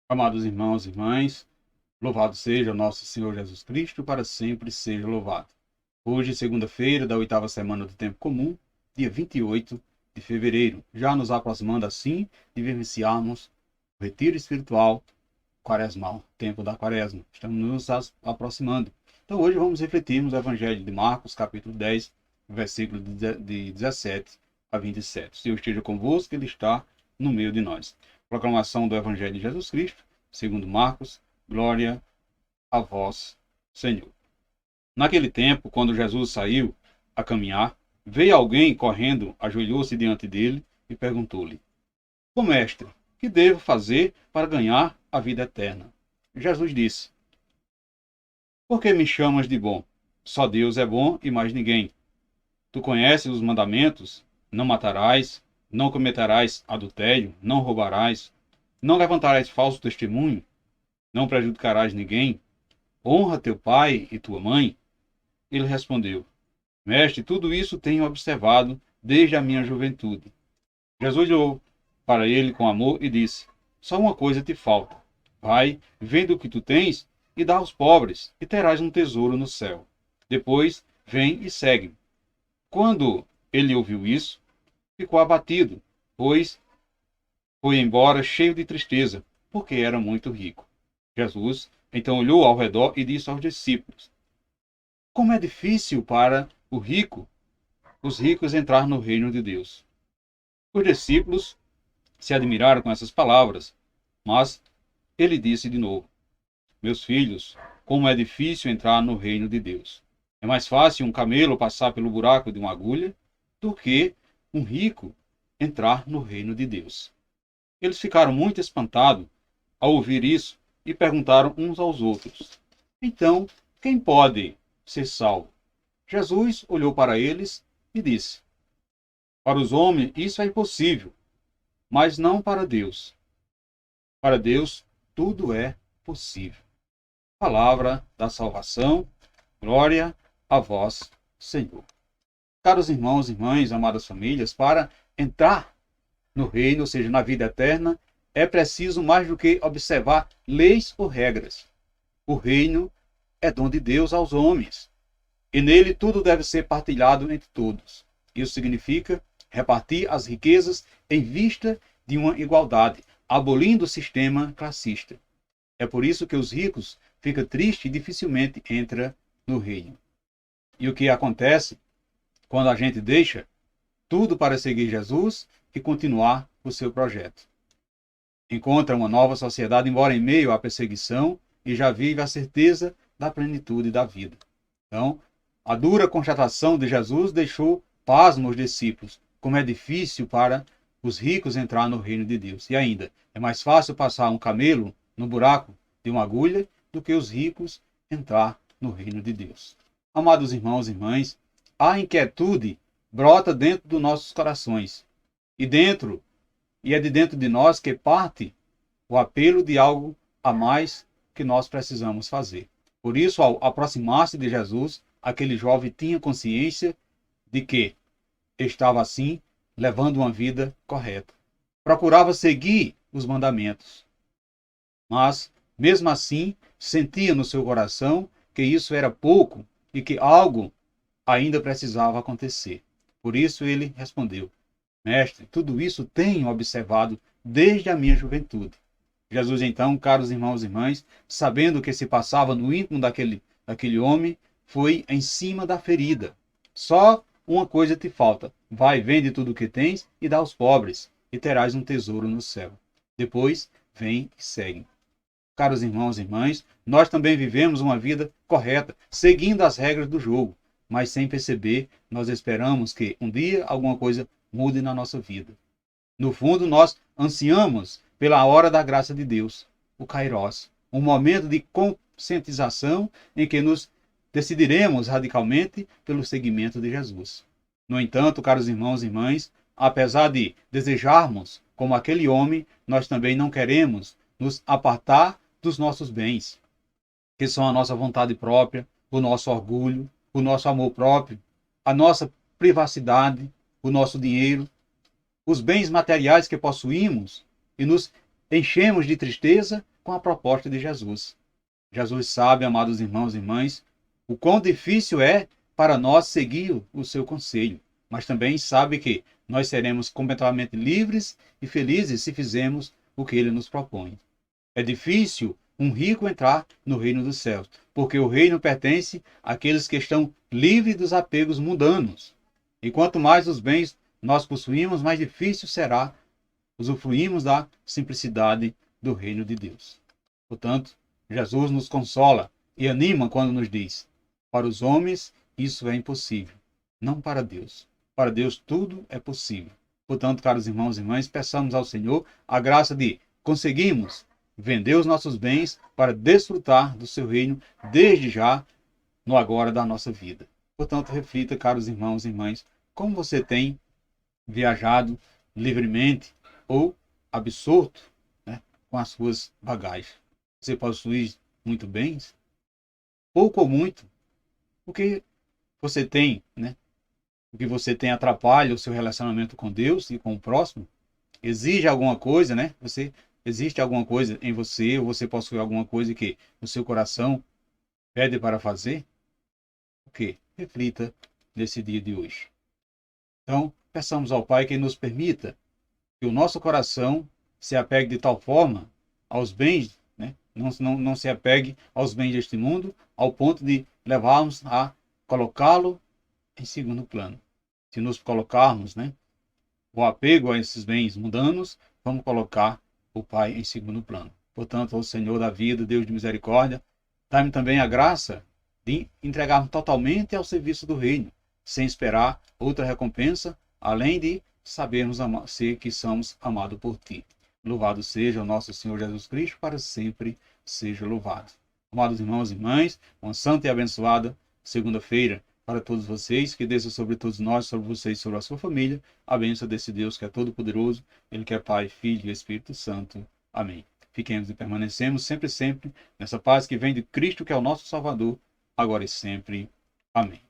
Amados irmãos e irmãs, louvado seja o nosso Senhor Jesus Cristo, para sempre seja louvado. Hoje, segunda-feira da oitava semana do Tempo Comum, dia 28 de fevereiro, já nos aproximando assim de vivenciarmos o retiro espiritual quaresmal, tempo da quaresma. Estamos nos aproximando. Então hoje vamos refletirmos o Evangelho de Marcos, capítulo 10, versículo de 17 a 27. Se eu esteja convosco, ele está no meio de nós. Proclamação do Evangelho de Jesus Cristo, segundo Marcos, glória a vós, Senhor. Naquele tempo, quando Jesus saiu a caminhar, veio alguém correndo, ajoelhou-se diante dele e perguntou-lhe: Bom mestre, que devo fazer para ganhar a vida eterna? Jesus disse: Por que me chamas de bom? Só Deus é bom e mais ninguém. Tu conheces os mandamentos: não matarás, não cometerás adultério, não roubarás, não levantarás falso testemunho, não prejudicarás ninguém, honra teu pai e tua mãe. Ele respondeu: Mestre, tudo isso tenho observado desde a minha juventude. Jesus olhou para ele com amor e disse: Só uma coisa te falta. Vai, vende o que tu tens e dá aos pobres, e terás um tesouro no céu. Depois, vem e segue-me. Quando ele ouviu isso, ficou abatido, pois foi embora cheio de tristeza, porque era muito rico. Jesus então olhou ao redor e disse aos discípulos: Como é difícil para os ricos entrar no reino de Deus. Os discípulos se admiraram com essas palavras, mas ele disse de novo: Meus filhos, como é difícil entrar no reino de Deus. É mais fácil um camelo passar pelo buraco de uma agulha do que um rico entrar no reino de Deus. Eles ficaram muito espantados ao ouvir isso e perguntaram uns aos outros: Então, quem pode ser salvo? Jesus olhou para eles e disse: Para os homens isso é impossível, mas não para Deus. Para Deus tudo é possível. Palavra da salvação, glória a vós, Senhor. Caros irmãos e irmãs, amadas famílias, para entrar no reino, ou seja, na vida eterna, é preciso mais do que observar leis ou regras. O reino é dom de Deus aos homens, e nele tudo deve ser partilhado entre todos. Isso significa repartir as riquezas em vista de uma igualdade, abolindo o sistema classista. É por isso que os ricos ficam tristes e dificilmente entram no reino. E o que acontece quando a gente deixa tudo para seguir Jesus e continuar o seu projeto? Encontra uma nova sociedade, embora em meio à perseguição, e já vive a certeza da plenitude da vida. Então, a dura constatação de Jesus deixou pasmo os discípulos, como é difícil para os ricos entrar no reino de Deus. E ainda, é mais fácil passar um camelo no buraco de uma agulha do que os ricos entrar no reino de Deus. Amados irmãos e irmãs, a inquietude brota dentro dos nossos corações. E é de dentro de nós que parte o apelo de algo a mais que nós precisamos fazer. Por isso, ao aproximar-se de Jesus, aquele jovem tinha consciência de que estava assim levando uma vida correta. Procurava seguir os mandamentos, mas mesmo assim sentia no seu coração que isso era pouco e que algo ainda precisava acontecer. Por isso ele respondeu: Mestre, tudo isso tenho observado desde a minha juventude. Jesus então, caros irmãos e irmãs, sabendo o que se passava no íntimo daquele homem, foi em cima da ferida. Só uma coisa te falta: vai, vende tudo o que tens e dá aos pobres, e terás um tesouro no céu. Depois, vem e segue. Caros irmãos e irmãs, nós também vivemos uma vida correta, seguindo as regras do jogo, mas sem perceber, nós esperamos que um dia alguma coisa mude na nossa vida. No fundo, nós ansiamos pela hora da graça de Deus, o Kairos, um momento de conscientização em que nos decidiremos radicalmente pelo seguimento de Jesus. No entanto, caros irmãos e irmãs, apesar de desejarmos como aquele homem, nós também não queremos nos apartar dos nossos bens, que são a nossa vontade própria, o nosso orgulho, o nosso amor próprio, a nossa privacidade, o nosso dinheiro, os bens materiais que possuímos, e nos enchemos de tristeza com a proposta de Jesus. Jesus sabe, amados irmãos e irmãs, o quão difícil é para nós seguir o seu conselho, mas também sabe que nós seremos completamente livres e felizes se fizermos o que ele nos propõe. É difícil um rico entrar no reino dos céus, porque o reino pertence àqueles que estão livres dos apegos mundanos. E quanto mais os bens nós possuímos, mais difícil será usufruirmos da simplicidade do reino de Deus. Portanto, Jesus nos consola e anima quando nos diz: para os homens isso é impossível, não para Deus. Para Deus tudo é possível. Portanto, caros irmãos e irmãs, peçamos ao Senhor a graça de conseguirmos vender os nossos bens para desfrutar do seu reino desde já, no agora da nossa vida. Portanto, reflita, caros irmãos e irmãs, como você tem viajado livremente ou absorto, né, com as suas bagagens. Você possui muito bens, pouco ou muito, o que você tem, né? O que você tem atrapalha o seu relacionamento com Deus e com o próximo? Exige alguma coisa, né? Existe alguma coisa em você, ou você possui alguma coisa que o seu coração pede para fazer? O que? Reflita nesse dia de hoje. Então, peçamos ao Pai que nos permita que o nosso coração se apegue de tal forma aos bens, né? Não se apegue aos bens deste mundo, ao ponto de levarmos a colocá-lo em segundo plano. Se nos colocarmos, né, o apego a esses bens mundanos, vamos colocar o Pai em segundo plano. Portanto, ao Senhor da vida, Deus de misericórdia, dá-me também a graça de entregarmos totalmente ao serviço do reino, sem esperar outra recompensa, além de sabermos ser que somos amados por Ti. Louvado seja o nosso Senhor Jesus Cristo, para sempre seja louvado. Amados irmãos e irmãs, uma santa e abençoada segunda-feira para todos vocês, que desça sobre todos nós, sobre vocês, sobre a sua família, a bênção desse Deus que é todo-poderoso, Ele que é Pai, Filho e Espírito Santo. Amém. Fiquemos e permanecemos sempre, sempre nessa paz que vem de Cristo, que é o nosso Salvador, agora e sempre. Amém.